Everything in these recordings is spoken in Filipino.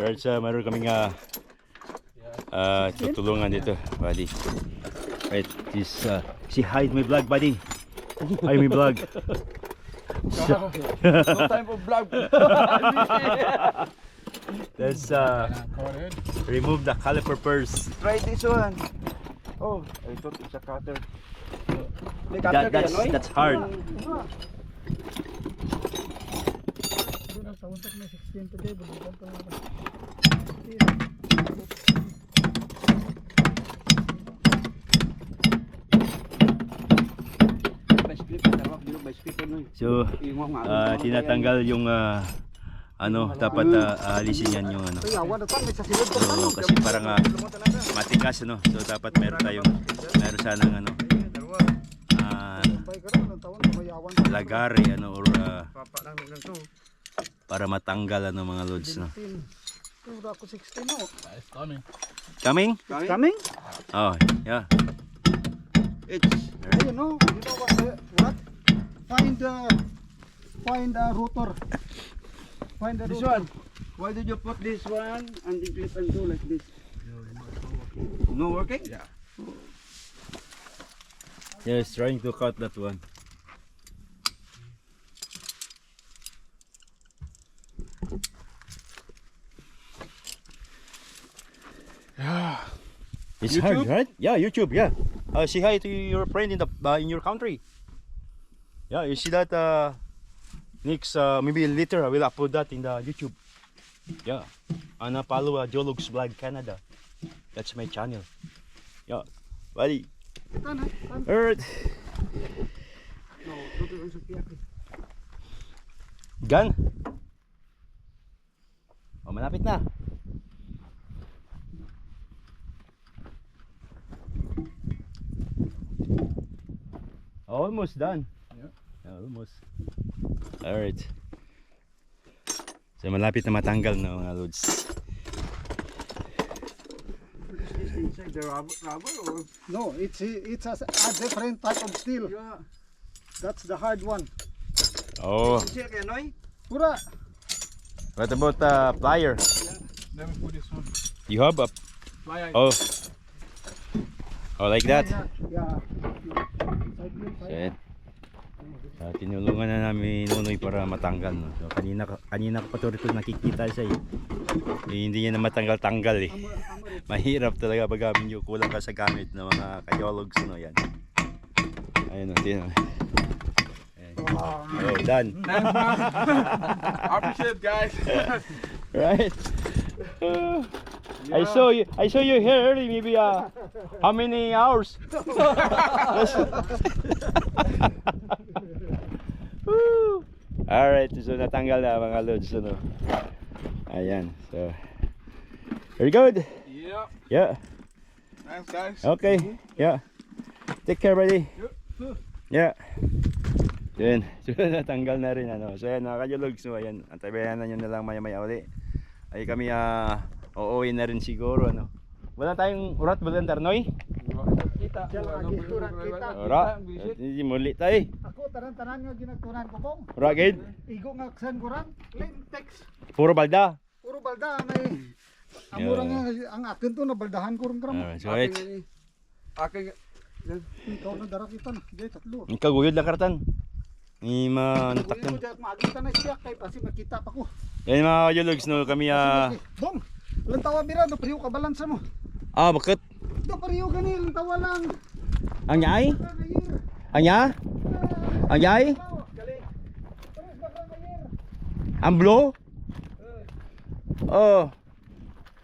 Alright, meron kaming tutulungan dito, buddy. Right, this si hide my vlog, buddy. Hide my vlog. No time for vlog. Let's remove the caliper first. Try this one. Oh, I thought it's a cutter. That's hard. So, tinatanggal yung dapat alisin yan yung So, kasi parang matigas, no? So, dapat meron sanang lagari, or para matanggal mga loads, no? Coming? Coming? Oh, yeah. It's You know what? Find a rotor. Find the this rotor. one. Why did you put this one and the clip and go like this? No working? Yeah. Yes, trying to cut that one. It's hard, right? Yeah, YouTube. Yeah. Say hi to your friend in your country. Yeah, you see that? Next, maybe later I will upload that in the YouTube. Yeah. And follow Jologs Vlog Canada. That's my channel. Yeah, buddy. Alright. Gun. Oh, malapit na. Almost done. Yeah, almost. Alright. So malapit na matanggal na mga loads. Is this inside the rubber or? No, it's a different type of steel. Yeah. That's the hard one. Oh, Is it Kenoy? Pura. what about plier? Let me put this one. You have a Fly. oh. Oh, like that. Yeah. So, yan. Tinulungan na namin Nunoy para matanggal, no? So, kanina ka pa ito nakikita siya hindi niya na matanggal-tanggal Mahirap talaga pag medyo kulang ka sa gamit ng mga kayologs, no? Yan. Ayun, tingnan. Oh, done. Appreciate guys. Right? I saw you here early, maybe how many hours? Woo! Alright, so natanggal na mga loads, ano. Ayan, so very good. Yeah. Yeah. Thanks guys. Okay. Yeah. Take care, buddy. Yeah. Yan. So natanggal na rin, ano. So yan, mga kajologs, so ayan, antabayan na nyo na lang maya-maya uli. Ay kami uuwi na rin siguro, ano. Wala tayong urat volunteer, Noy? Kita. Ora. Hindi muli tayo. Ako tanan-tanan nga ginagtunan ko kong. Ora gid. Igo nga ksan kuran. Lintex. Puro balda. Puro balda may. Amura nga ang akin to na baldahan ko ron kram. Alright, so right. Aking Ikaw na dara kita na. Di tatlo. Ikaw guyod lang karatan. Ni Kuya nataktan. mo diyan makita na siya kay pasi makita pa ko. Yan mga kajologs, no, kami Dong. Lantawa bira do priyo ka balansa mo. bakit? Do priyo gani lantawa lang. Ang yay? Ang ya? Ang yay? Ang blow? Oh.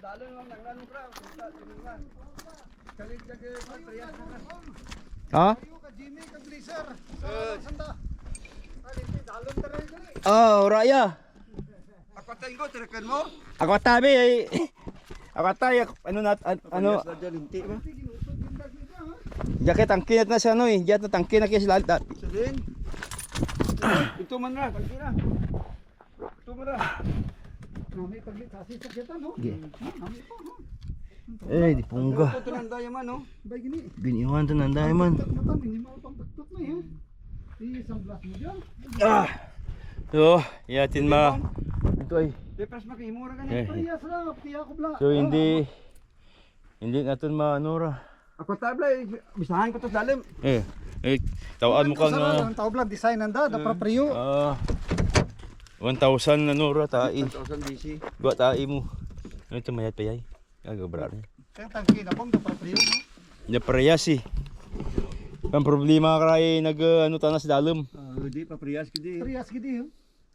dalon lang nagano pra. Kalit jage patriya. Ha? Priyo ka Jimmy ka Blizzard. Sanda. Ali dalon tara gani. Oh, raya. Ako tayo ko tirakan mo. Ako tabi ay ako tayo ano Hindi ba? jacket ang kinat na siya no jacket ang kinat kaya sila Sadin. Ito man na, tangki na. Ito man na. Nami paglit sa kita no. Nami po no. di pungga Ito nang diamond no. Bay gini. biniwan to ng diamond Matan minimal pang taktot na yan. Isang glass mo diyan. so yatin dito ay. Depres makihimura ka Eh. na. Parehas lang, tiya ko bla. So hindi natin maanura. Ako tabla, bisahan ko to dalim. Tawaan mo kang Ang tao bla, design nanda, da prapriyo. 1,000 anura tai. 1,000 DC. Gua tai mo. Ano ito mayat pa yay? Gagabra rin. Kaya tangki na bang da prapriyo. Hindi parehas eh. Ang problema kay ano tanas dalam. Di papriyas ko di. Parehas gidi.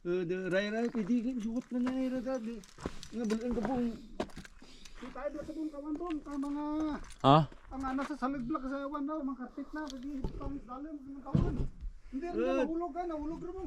De ray ko di suot na na ira da. Nga bulan ko pong Di tayo doon sa buong kawan doon, ka mga Ha? ang ano sa salig blak sa wan daw, mga karpit na, pwede pang dalim, mga kawan. Hindi, nahulog ka, nahulog rin mo.